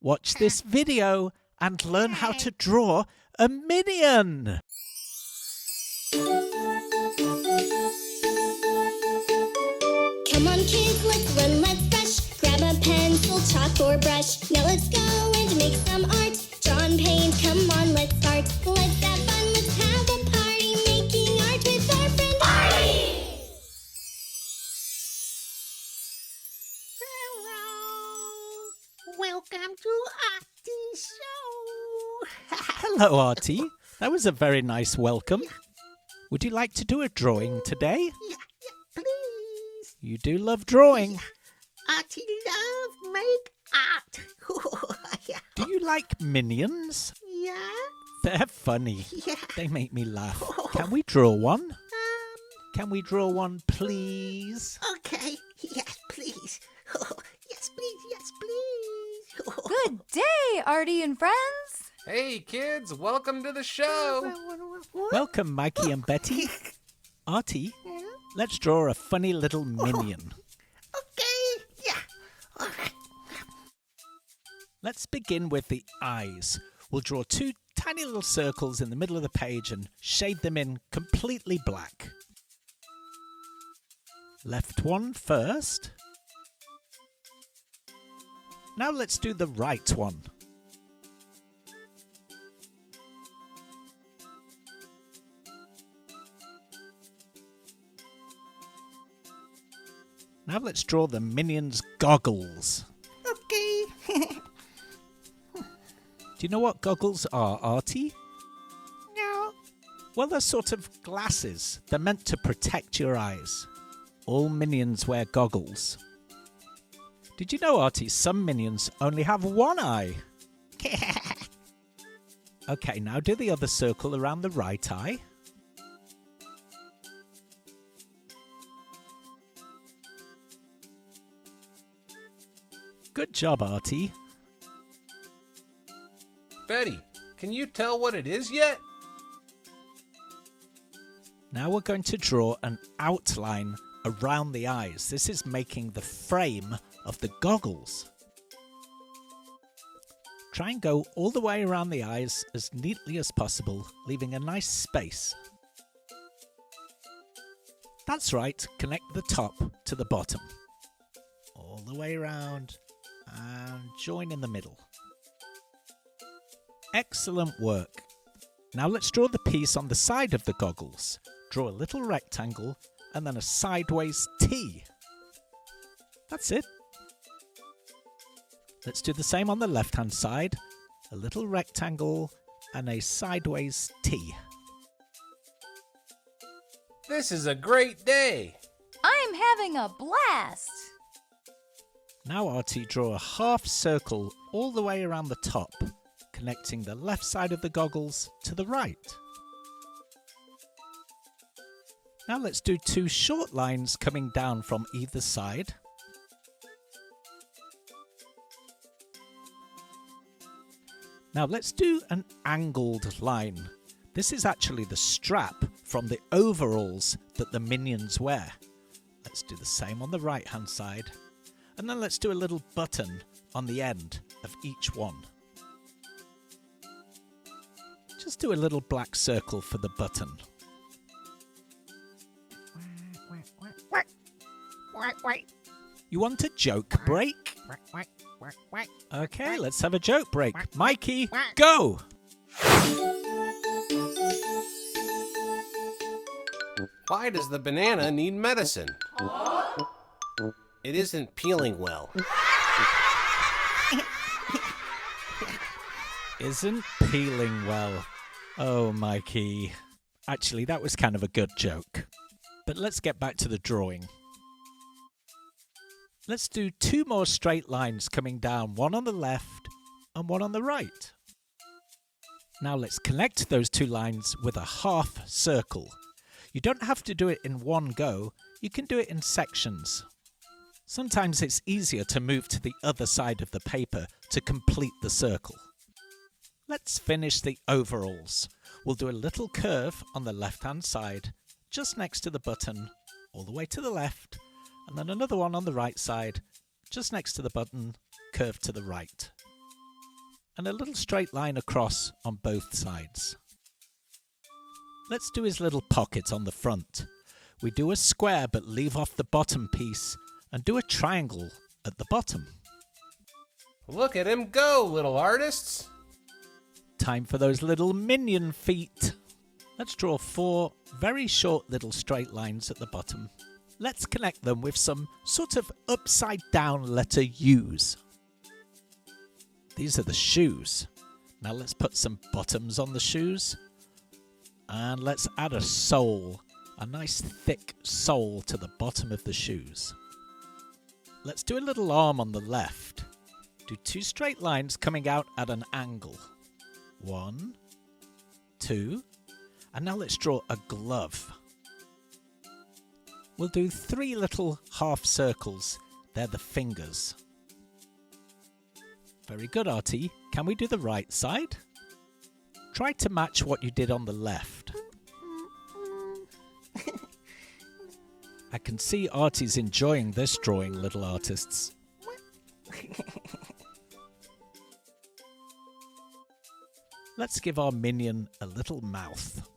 Watch this video and learn how to draw a minion. Come on kids, let's run, let's rush. Grab a pencil, chalk or brush. Now let's go and make some art. Draw and paint, come on, let's start. Let's have fun, let's have a party. Making art with our friend Artie. Hello. Welcome to Artie's show. Hello, Artie. That was a very nice welcome. Would you like to do a drawing today? Yeah, please. You do love drawing. Artie love make art. Yeah. Do you like minions? Yeah. They're funny. Yeah. They make me laugh. Can we draw one? Can we draw one, please? Okay. Yes, please. Yes, please. Yes, please. Good day, Artie and friends. Hey kids, welcome to the show. Welcome, Mikey and Betty. Artie, let's draw a funny little minion. Okay. Yeah. All right. Let's begin with the eyes. We'll draw two tiny little circles in the middle of the page and shade them in completely black. Left one first. Now let's do the right one. Now let's draw the minion's goggles. Okay. Do you know what goggles are, Artie? No. Well, they're sort of glasses. They're meant to protect your eyes. All minions wear goggles. Did you know, Artie, some minions only have one eye? Okay, now do the other circle around the right eye. Good job, Artie. Betty, can you tell what it is yet? Now we're going to draw an outline around the eyes. This is making the frame of the goggles. Try and go all the way around the eyes as neatly as possible, leaving a nice space. That's right, connect the top to the bottom. All the way around and join in the middle. Excellent work. Now let's draw the piece on the side of the goggles. Draw a little rectangle and then a sideways T. That's it. Let's do the same on the left-hand side. A little rectangle and a sideways T. This is a great day. I'm having a blast. Now, Artie, draw a half circle all the way around the top, connecting the left side of the goggles to the right. Now let's do two short lines coming down from either side. Now let's do an angled line. This is actually the strap from the overalls that the minions wear. Let's do the same on the right hand side. And then let's do a little button on the end of each one. Just do a little black circle for the button. You want a joke break? Okay, let's have a joke break. Mikey, go! Why does the banana need medicine? It isn't peeling well. Isn't peeling well. Oh, Mikey. Actually, that was kind of a good joke. But let's get back to the drawing. Let's do two more straight lines coming down, one on the left and one on the right. Now let's connect those two lines with a half circle. You don't have to do it in one go, you can do it in sections. Sometimes it's easier to move to the other side of the paper to complete the circle. Let's finish the overalls. We'll do a little curve on the left-hand side, just next to the button, all the way to the left, and then another one on the right side, just next to the button, curved to the right. and a little straight line across on both sides. Let's do his little pocket on the front. We do a square but leave off the bottom piece and do a triangle at the bottom. Look at him go, little artists! Time for those little minion feet. Let's draw 4 very short little straight lines at the bottom. Let's connect them with some sort of upside down letter U's. These are the shoes. Now let's put some bottoms on the shoes. And let's add a sole, a nice thick sole to the bottom of the shoes. Let's do a little arm on the left. Do 2 straight lines coming out at an angle. 1, 2, and now let's draw a glove. We'll do 3 little half circles. They're the fingers. Very good, Artie. Can we do the right side? Try to match what you did on the left. I can see Artie's enjoying this drawing, little artists. Let's give our minion a little mouth.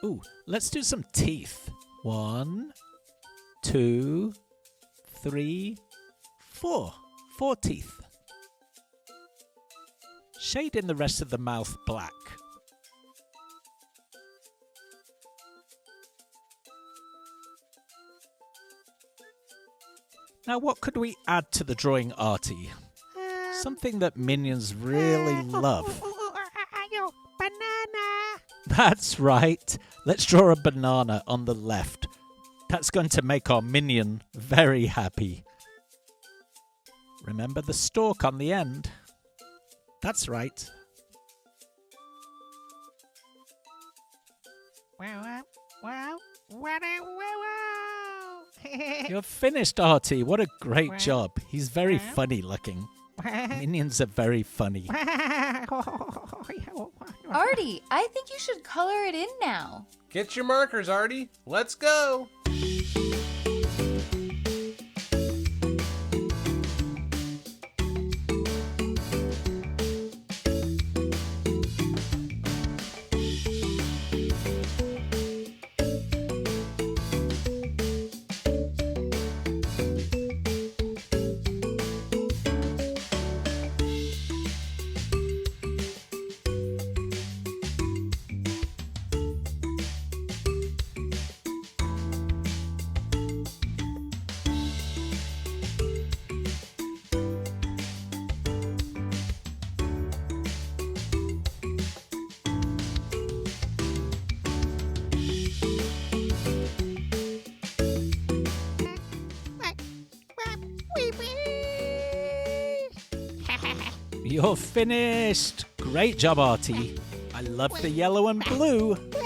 Ooh, let's do some teeth. 1, 2, 3, 4. 4 teeth. Shade in the rest of the mouth black. Now what could we add to the drawing, Artie? Something that minions really love. Banana. That's right. Let's draw a banana on the left. That's going to make our minion very happy. Remember the stalk on the end? That's right. Wow, wow, wow, wow. You're finished, Artie. What a great job. He's very funny looking. Minions are very funny. Artie, I think you should color it in now. Get your markers, Artie. Let's go! You're finished. Great job, Artie. I love the yellow and blue. Goodbye,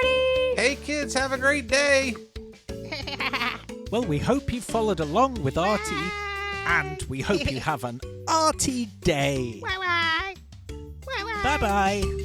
Artie! Hey kids, have a great day! Well, we hope you followed along with Artie, and we hope you have an Artie day. Bye bye. Bye-bye.